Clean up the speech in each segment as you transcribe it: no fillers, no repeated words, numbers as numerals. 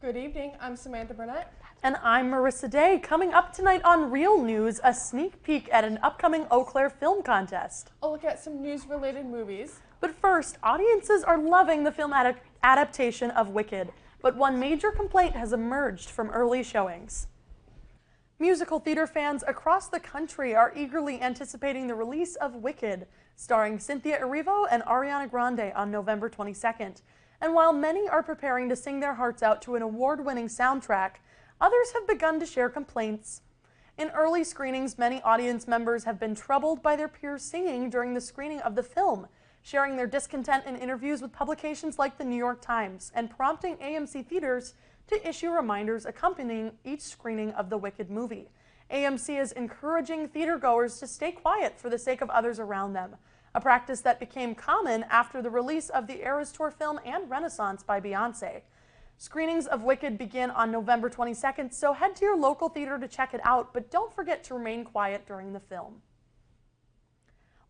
Good evening, I'm Samantha Burnett. And I'm Marissa Day. Coming up tonight on Real News, a sneak peek at an upcoming Eau Claire film contest. I'll look at some news-related movies. But first, audiences are loving the film adaptation of Wicked, but one major complaint has emerged from early showings. Musical theater fans across the country are eagerly anticipating the release of Wicked, starring Cynthia Erivo and Ariana Grande on November 22nd. And while many are preparing to sing their hearts out to an award-winning soundtrack, others have begun to share complaints. In early screenings, many audience members have been troubled by their peers singing during the screening of the film, sharing their discontent in interviews with publications like the New York Times, and prompting AMC theaters to issue reminders accompanying each screening of the Wicked movie. AMC is encouraging theatergoers to stay quiet for the sake of others around them, a practice that became common after the release of the Eras Tour film and Renaissance by Beyoncé. Screenings of Wicked begin on November 22nd, so head to your local theater to check it out, but don't forget to remain quiet during the film.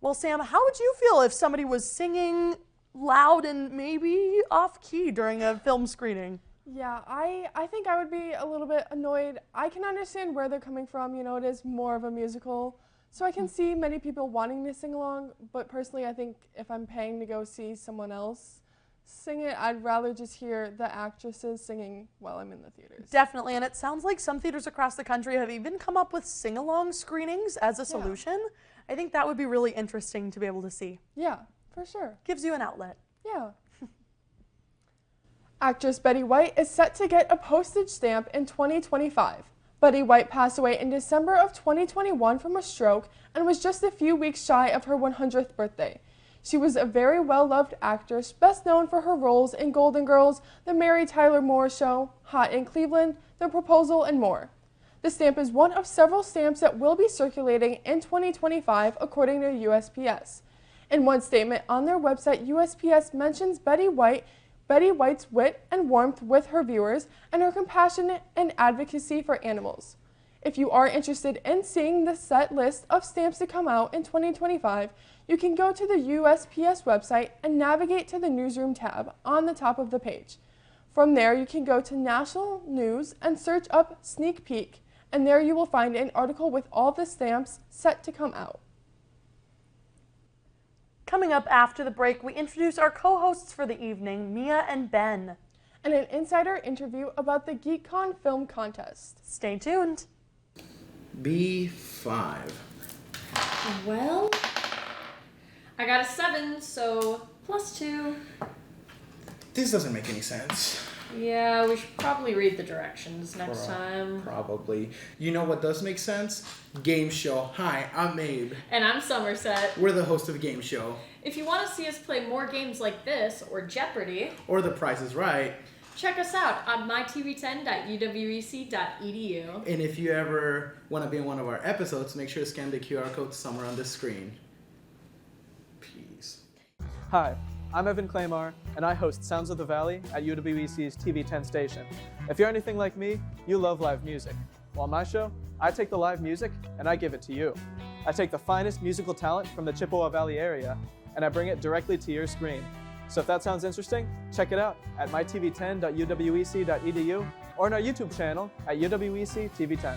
Well, Sam, how would you feel if somebody was singing loud and maybe off-key during a film screening? Yeah, I think I would be a little bit annoyed. I can understand where they're coming from, it is more of a musical, so I can see many people wanting to sing along, but personally I think if I'm paying to go see someone else sing it, I'd rather just hear the actresses singing while I'm in the theaters. Definitely, and it sounds like some theaters across the country have even come up with sing-along screenings as a solution. Yeah. I think that would be really interesting to be able to see. Yeah, for sure. Gives you an outlet. Yeah. Actress Betty White is set to get a postage stamp in 2025. Betty White passed away in December of 2021 from a stroke and was just a few weeks shy of her 100th birthday. She was a very well-loved actress, best known for her roles in Golden Girls, The Mary Tyler Moore Show, Hot in Cleveland, The Proposal, and more. The stamp is one of several stamps that will be circulating in 2025, according to USPS. In one statement on their website, USPS mentions Betty White's wit and warmth with her viewers, and her compassion and advocacy for animals. If you are interested in seeing the set list of stamps to come out in 2025, you can go to the USPS website and navigate to the Newsroom tab on the top of the page. From there, you can go to National News and search up Sneak Peek, and there you will find an article with all the stamps set to come out. Coming up after the break, we introduce our co-hosts for the evening, Mia and Ben. And an insider interview about the GeekCon Film Contest. Stay tuned. B5. Well, I got a 7, so +2. This doesn't make any sense. Yeah, we should probably read the directions next time. Probably. You know what does make sense? Game show. Hi, I'm Abe. And I'm Somerset. We're the host of Game Show. If you want to see us play more games like this, or Jeopardy! Or The Price is Right. Check us out on mytv10.uwec.edu. And if you ever want to be in one of our episodes, make sure to scan the QR code somewhere on the screen. Peace. Hi, I'm Evan Claymar, and I host Sounds of the Valley at UWEC's TV10 station. If you're anything like me, you love live music. Well, on my show, I take the live music and I give it to you. I take the finest musical talent from the Chippewa Valley area, and I bring it directly to your screen. So if that sounds interesting, check it out at mytv10.uwec.edu or on our YouTube channel at UWEC TV10.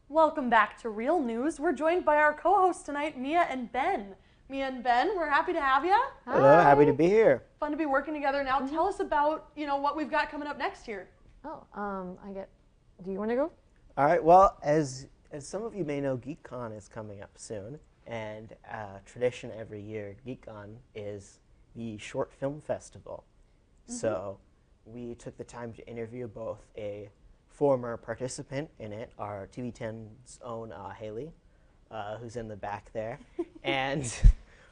Welcome back to Real News. We're joined by our co-hosts tonight, Mia and Ben. Mia and Ben, we're happy to have you. Hello, happy to be here. Fun to be working together. Now tell us about, what we've got coming up next year. Do you want to go? All right, well, as some of you may know, GeekCon is coming up soon, and tradition every year, GeekCon is the short film festival. So we took the time to interview both a former participant in it, our TV10's own Haley, who's in the back there, and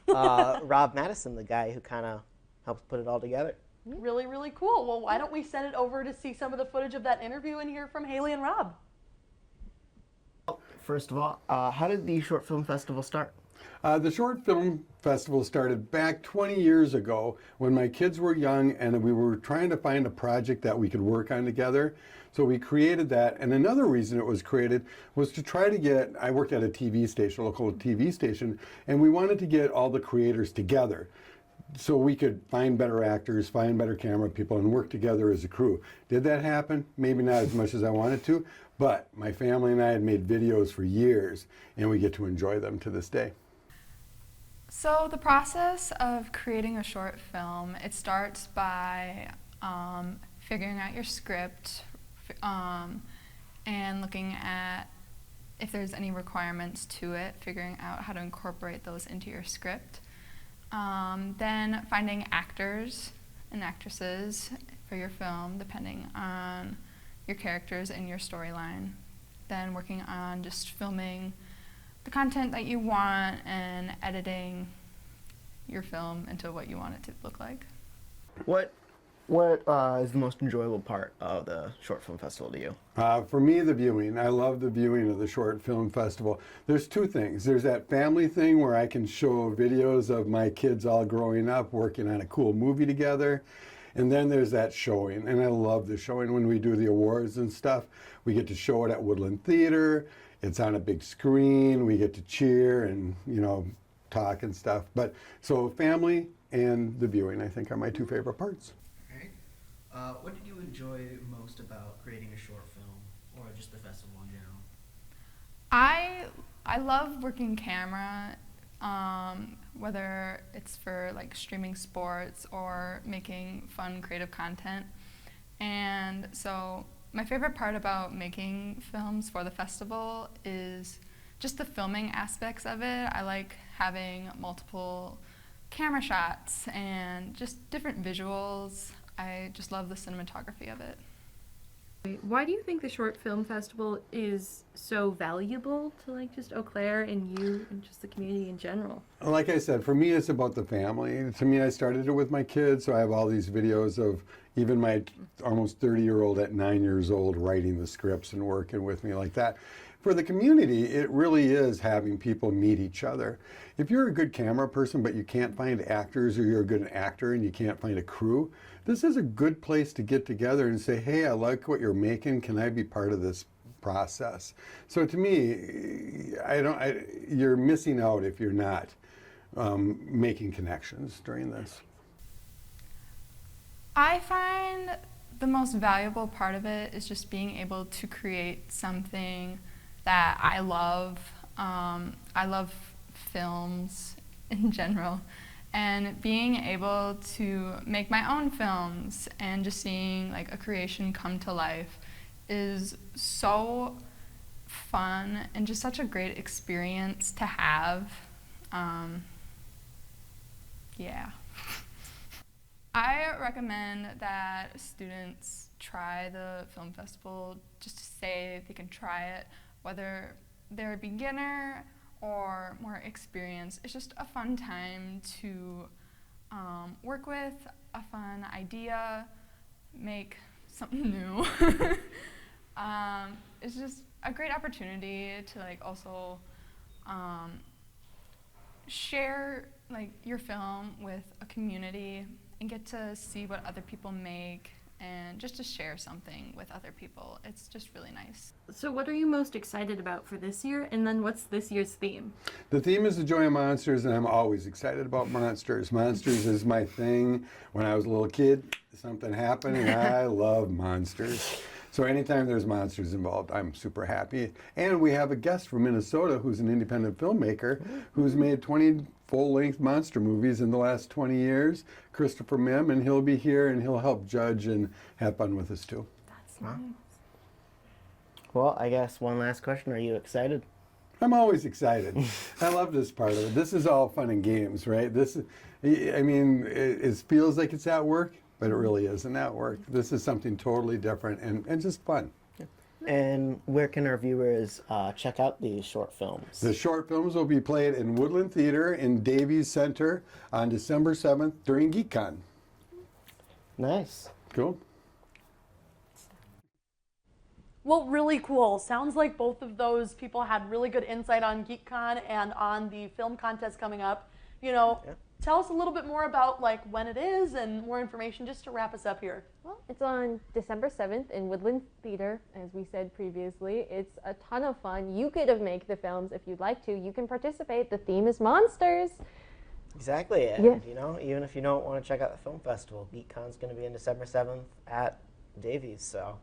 Rob Madison, the guy who kind of helped put it all together. Really, really cool. Well, why don't we send it over to see some of the footage of that interview and hear from Haley and Rob? First of all, how did the short film festival start? The Short Film Festival started back 20 years ago when my kids were young and we were trying to find a project that we could work on together. So we created that, and another reason it was created was to try to get, I worked at a TV station, local TV station, and we wanted to get all the creators together. so we could find better actors, find better camera people, and work together as a crew. Did that happen? Maybe not as much as I wanted to, but my family and I had made videos for years, and we get to enjoy them to this day. So the process of creating a short film, it starts by figuring out your script and looking at if there's any requirements to it, figuring out how to incorporate those into your script. Then finding actors and actresses for your film, depending on your characters and your storyline. Then working on just filming the content that you want and editing your film into what you want it to look like. What is the most enjoyable part of the short film festival to you? For me, the viewing. I love the viewing of the short film festival. There's two things. There's that family thing where I can show videos of my kids all growing up working on a cool movie together. And then there's that showing, and I love the showing when we do the awards and stuff. We get to show it at Woodland Theater. It's on a big screen. We get to cheer and, you know, talk and stuff. But so family and the viewing, I think, are my two favorite parts. What did you enjoy most about creating a short film, or just the festival in general? I love working camera, whether it's for like streaming sports or making fun, creative content. And so my favorite part about making films for the festival is just the filming aspects of it. I like having multiple camera shots and just different visuals. I just love the cinematography of it. Why do you think the Short Film Festival is so valuable to like just Eau Claire and you and just the community in general? Like I said, for me, it's about the family. To me, I started it with my kids, so I have all these videos of even my almost 30-year-old at 9 years old writing the scripts and working with me like that. For the community, it really is having people meet each other. If you're a good camera person but you can't find actors, or you're a good actor and you can't find a crew, this is a good place to get together and say, hey, I like what you're making, can I be part of this process? So to me, you're missing out if you're not making connections during this. I find the most valuable part of it is just being able to create something that I love. I love films in general, and being able to make my own films and just seeing like a creation come to life is so fun and just such a great experience to have. Yeah. I recommend that students try the film festival just to say they can try it, whether they're a beginner or more experienced. It's just a fun time to work with, a fun idea, make something new. It's just a great opportunity to like also share like your film with a community and get to see what other people make and just to share something with other people. It's just really nice. So what are you most excited about for this year, and then what's this year's theme? The theme is the joy of monsters, and I'm always excited about monsters. Monsters is my thing. When I was a little kid, something happened, and I love monsters. So anytime there's monsters involved, I'm super happy. And we have a guest from Minnesota who's an independent filmmaker who's made 20 full-length monster movies in the last 20 years, Christopher Mim, and he'll be here and he'll help judge and have fun with us too. That's nice. Well, I guess one last question. Are you excited? I'm always excited. I love this part of it. This is all fun and games, right? I mean, it feels like it's at work, but it really isn't at work. This is something totally different and just fun. And where can our viewers check out these short films? The short films will be played in Woodland Theater in Davies Center on December 7th during GeekCon. Nice. Cool. Well, really cool. Sounds like both of those people had really good insight on GeekCon and on the film contest coming up. You know, tell us a little bit more about like when it is and more information just to wrap us up here. Well, it's on December 7th in Woodland Theater, as we said previously. It's a ton of fun. You could have made the films if you'd like to. You can participate. The theme is monsters. Exactly, and Yeah. you know, even if you don't want to check out the film festival, GeekCon's going to be on December 7th at Davies, so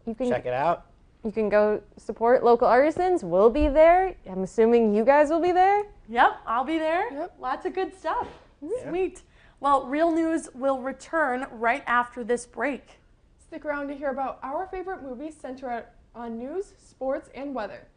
You can check it out. You can go support local artisans. We'll be there. I'm assuming you guys will be there. Yep, I'll be there. Yep. Lots of good stuff. Yeah. Sweet. Well, Real News will return right after this break. Stick around to hear about our favorite movies centered on news, sports, and weather.